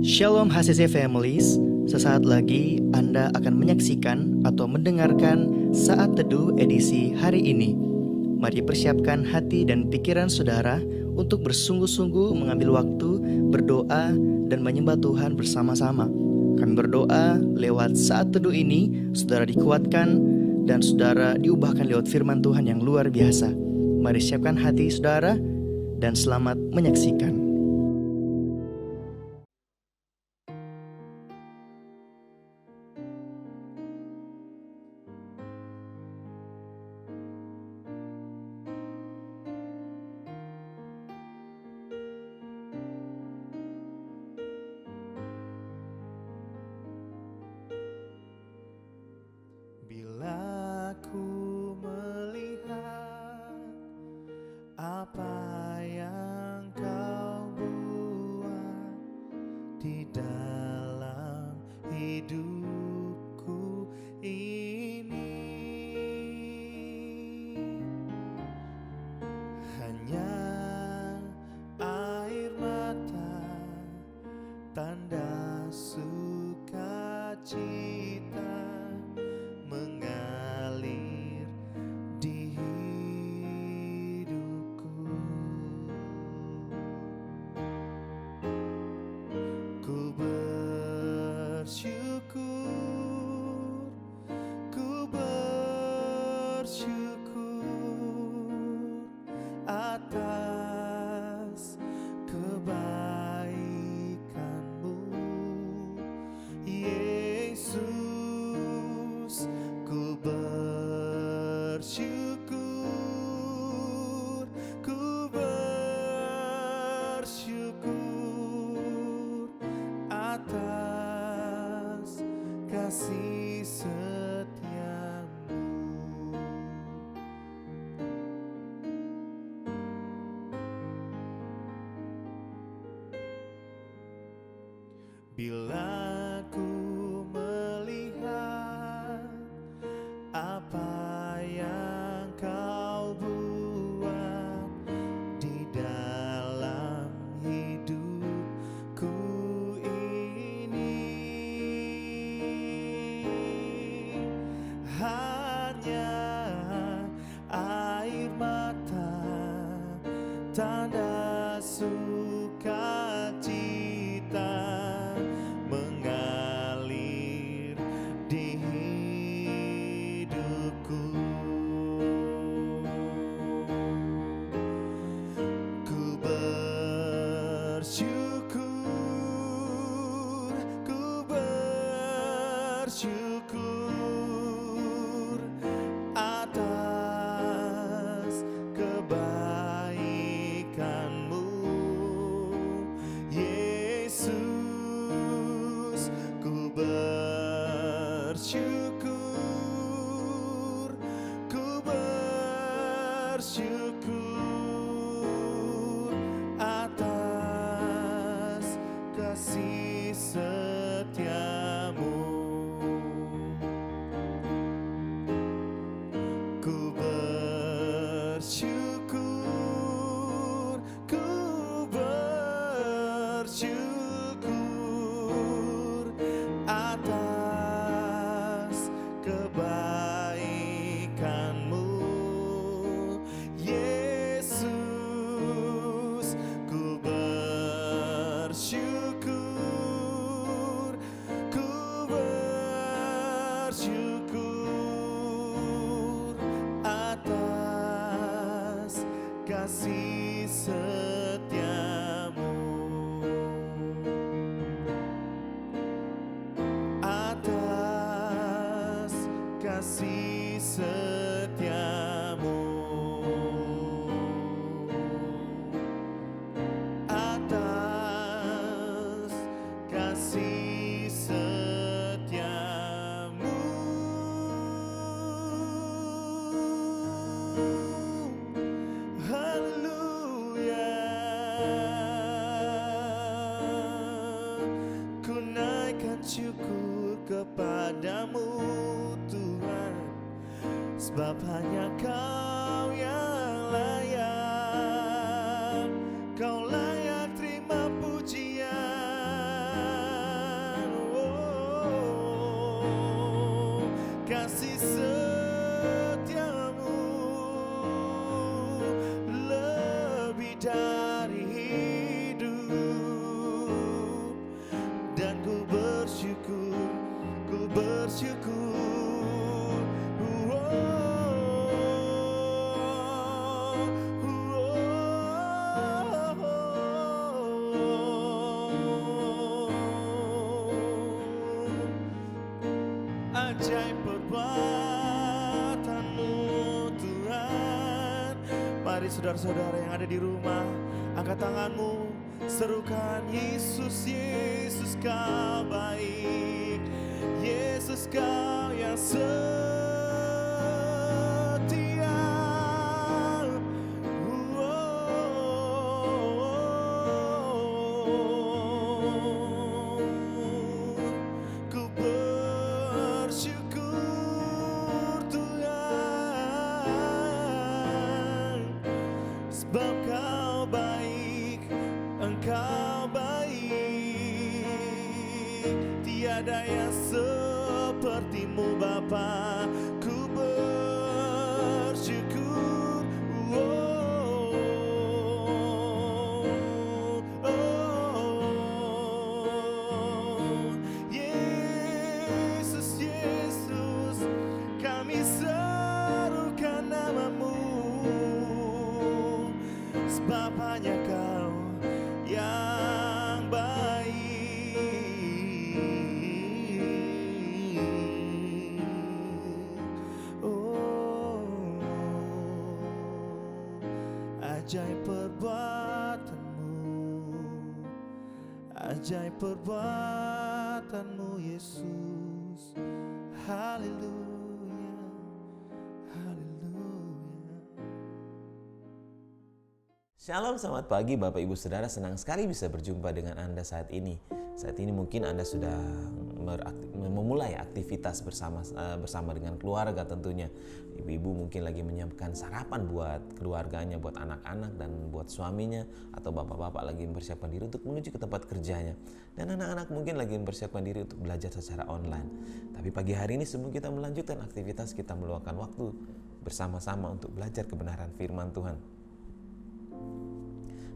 Shalom HCC Families, sesaat lagi Anda akan menyaksikan atau mendengarkan Saat Teduh edisi hari ini. Mari persiapkan hati dan pikiran saudara untuk bersungguh-sungguh mengambil waktu, berdoa, dan menyembah Tuhan bersama-sama. Kami berdoa lewat Saat Teduh ini, saudara dikuatkan dan saudara diubahkan lewat firman Tuhan yang luar biasa. Mari siapkan hati saudara dan selamat menyaksikan. Bila ku melihat apa yang kau buat di dalam hidupku ini, hanya air mata, tanda sukacita mengalir di hidupku. Ku bersyukur, ku bersyukur atas kebaikan-Mu, Yesus. Ku bersyukur, ku bersyukur atas kasih setia-Mu. Bila ku melihat apa yang kau buat di dalam hidupku ini, hanya air mata, tanda sukacita mengalir di hidupku. Ku bersyukur, ku bersyukur atas kebaikan-Mu, Yesus. Ku bersyukur, ku bersyukur atas kasih setia-Mu. Ku bersyukur, ku bersyukur atas kebaikan-Mu, Yesus. Ku bersyukur, ku bersyukur atas kasih setia-Mu, atas kasih setia-Mu, atas kasih setia-Mu. Haleluya. Ku naikkan syukur kepadamu, Tuhan, sebab hanya Kau yang layak. Kau layak terima pujian. hari hidup, dan ku bersyukur, ku bersyukur. Ajaib perbuatan-Mu Tuhan. Mari saudara-saudara yang ada di rumah, angkat tanganmu, serukan Yesus, Yesus Kau baik, Yesus Kau yang setia. Ku bersyukur Tuhan, sebab Kau baik, Engkau baik. Tiada yang seperti-Mu Bapa. Ku bersyukur. Yesus, Yesus, kami serukan nama-Mu, sebab hanya Kau yang baik. Oh, ajaib perbuatan-Mu, ajaib perbuatan-Mu Yesus. Haleluya, haleluya. Shalom, selamat pagi Bapak Ibu Saudara, senang sekali bisa berjumpa dengan Anda saat ini. Saat ini mungkin Anda sudah memulai aktivitas bersama dengan keluarga tentunya. Ibu-ibu mungkin lagi menyiapkan sarapan buat keluarganya, buat anak-anak dan buat suaminya, atau bapak-bapak lagi mempersiapkan diri untuk menuju ke tempat kerjanya. Dan anak-anak mungkin lagi mempersiapkan diri untuk belajar secara online. Tapi pagi hari ini sebelum kita melanjutkan aktivitas, kita meluangkan waktu bersama-sama untuk belajar kebenaran firman Tuhan.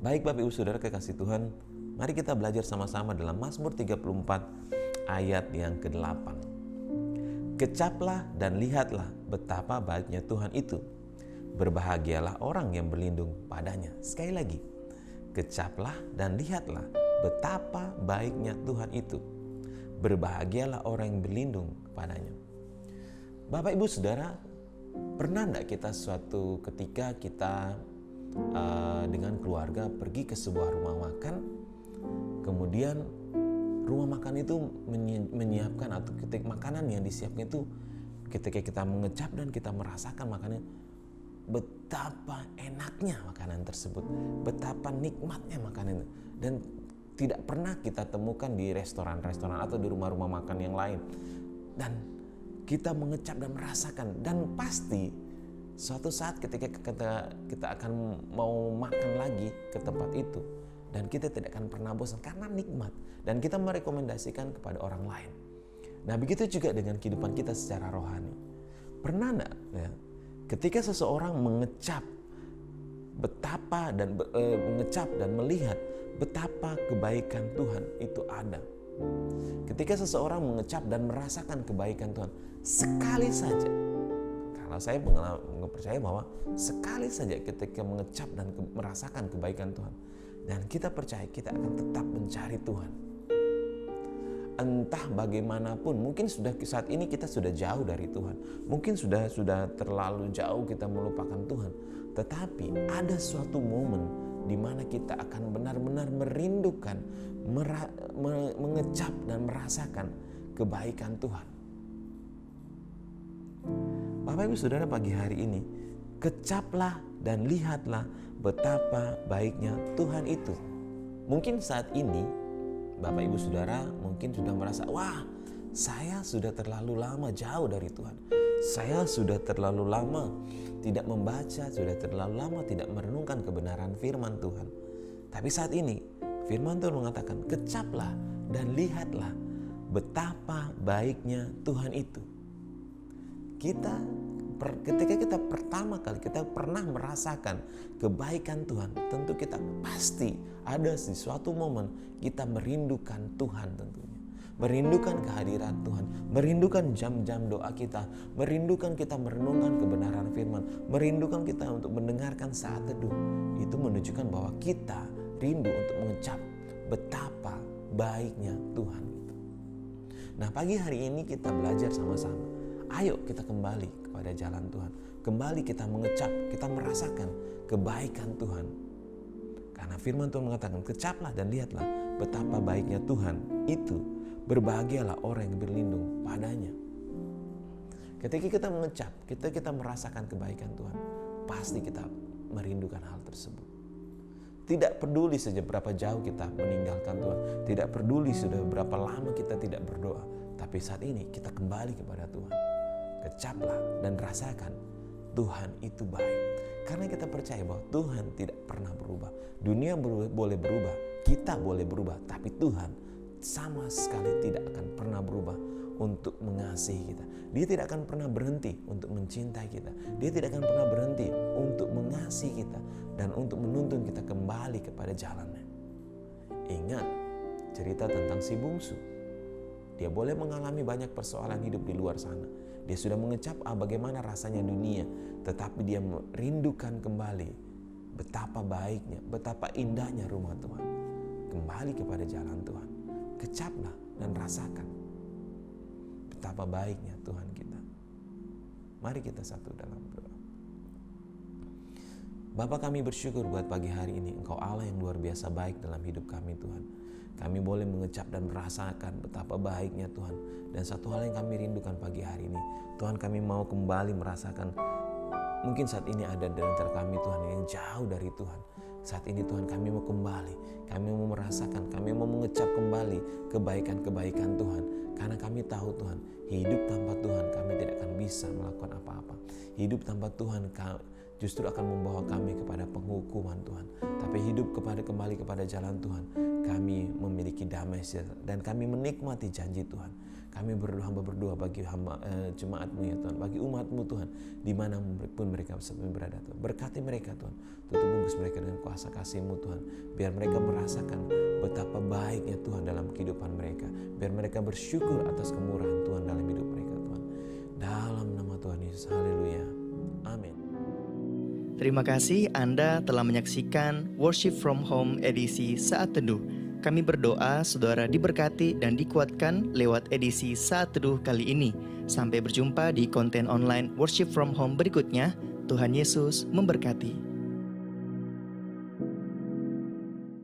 Baik Bapak Ibu Saudara kekasih Tuhan, mari kita belajar sama-sama dalam Mazmur 34 ayat yang ke-8. Kecaplah dan lihatlah betapa baiknya Tuhan itu. Berbahagialah orang yang berlindung padanya. Sekali lagi, kecaplah dan lihatlah betapa baiknya Tuhan itu. Berbahagialah orang yang berlindung padanya. Bapak Ibu Saudara, pernah enggak kita suatu ketika kita dengan keluarga pergi ke sebuah rumah makan, kemudian rumah makan itu menyiapkan atau ketika makanan yang disiapkan itu, ketika kita mengecap dan kita merasakan makanan, betapa enaknya makanan tersebut, betapa nikmatnya makanan itu, dan tidak pernah kita temukan di restoran-restoran atau di rumah-rumah makan yang lain. Dan kita mengecap dan merasakan, dan pasti suatu saat ketika kita akan mau makan lagi ke tempat itu, dan kita tidak akan pernah bosan karena nikmat, dan kita merekomendasikan kepada orang lain. Nah, begitu juga dengan kehidupan kita secara rohani. Pernah enggak ya, ketika seseorang mengecap betapa dan mengecap dan melihat betapa kebaikan Tuhan itu ada. Ketika seseorang mengecap dan merasakan kebaikan Tuhan sekali saja, kalau saya percaya bahwa sekali saja ketika mengecap dan merasakan kebaikan Tuhan, dan kita percaya kita akan tetap mencari Tuhan. Entah bagaimanapun, mungkin saat ini kita sudah jauh dari Tuhan, mungkin sudah terlalu jauh kita melupakan Tuhan, tetapi ada suatu momen di mana kita akan benar-benar merindukan, mengecap dan merasakan kebaikan Tuhan. Bapak Ibu Saudara, pagi hari ini kecaplah dan lihatlah betapa baiknya Tuhan itu. Mungkin saat ini Bapak Ibu Saudara mungkin sudah merasa, wah, saya sudah terlalu lama jauh dari Tuhan. Saya sudah terlalu lama tidak membaca, sudah terlalu lama tidak merenungkan kebenaran firman Tuhan. Tapi saat ini firman Tuhan mengatakan, kecaplah dan lihatlah betapa baiknya Tuhan itu. Kita ketika kita pertama kali kita pernah merasakan kebaikan Tuhan, tentu kita pasti ada di suatu momen kita merindukan Tuhan tentunya. Merindukan kehadiran Tuhan, merindukan jam-jam doa kita, merindukan kita merenungkan kebenaran firman, merindukan kita untuk mendengarkan saat teduh. Itu menunjukkan bahwa kita rindu untuk mengecap betapa baiknya Tuhan. Nah, pagi hari ini kita belajar sama-sama. Ayo kita kembali kepada jalan Tuhan. Kembali kita mengecap, kita merasakan kebaikan Tuhan. Karena firman Tuhan mengatakan, kecaplah dan lihatlah betapa baiknya Tuhan itu. Berbahagialah orang yang berlindung padanya. Ketika kita mengecap, kita merasakan kebaikan Tuhan, pasti kita merindukan hal tersebut. Tidak peduli sejak berapa jauh kita meninggalkan Tuhan, tidak peduli sudah berapa lama kita tidak berdoa, tapi saat ini kita kembali kepada Tuhan. Kecaplah dan rasakan Tuhan itu baik. Karena kita percaya bahwa Tuhan tidak pernah berubah. Dunia boleh berubah, kita boleh berubah, tapi Tuhan sama sekali tidak akan pernah berubah untuk mengasihi kita. Dia tidak akan pernah berhenti untuk mencintai kita. Dia tidak akan pernah berhenti untuk mengasihi kita dan untuk menuntun kita kembali kepada jalannya. Ingat cerita tentang si bungsu. Dia boleh mengalami banyak persoalan hidup di luar sana. Dia sudah mengecap bagaimana rasanya dunia, tetapi dia merindukan kembali betapa baiknya, betapa indahnya rumah Tuhan. Kembali kepada jalan Tuhan. Kecaplah dan rasakan betapa baiknya Tuhan kita. Mari kita satu dalam doa. Bapa, kami bersyukur buat pagi hari ini. Engkau Allah yang luar biasa baik dalam hidup kami Tuhan. Kami boleh mengecap dan merasakan betapa baiknya Tuhan. Dan satu hal yang kami rindukan pagi hari ini, Tuhan, kami mau kembali merasakan. Mungkin saat ini ada di antara kami Tuhan yang jauh dari Tuhan. Saat ini Tuhan, kami mau kembali, kami mau merasakan, kami mau mengecap kembali kebaikan-kebaikan Tuhan. Karena kami tahu Tuhan, hidup tanpa Tuhan kami tidak akan bisa melakukan apa-apa. Hidup tanpa Tuhan justru akan membawa kami kepada penghukuman Tuhan. Tapi hidup kembali kepada jalan Tuhan, kami memiliki damai dan kami menikmati janji Tuhan. Kami berdoa bagi jemaat-Mu ya Tuhan, bagi umat-Mu Tuhan, dimanapun mereka berada Tuhan. Berkati mereka Tuhan, tutup bungkus mereka dengan kuasa kasih-Mu Tuhan, biar mereka merasakan betapa baiknya Tuhan dalam kehidupan mereka, biar mereka bersyukur atas kemurahan Tuhan dalam hidup mereka Tuhan. Dalam nama Tuhan Yesus, haleluya, amin. Terima kasih Anda telah menyaksikan Worship from Home edisi Saat Teduh. Kami berdoa saudara diberkati dan dikuatkan lewat edisi Saat Teduh kali ini. Sampai berjumpa di konten online Worship from Home berikutnya. Tuhan Yesus memberkati.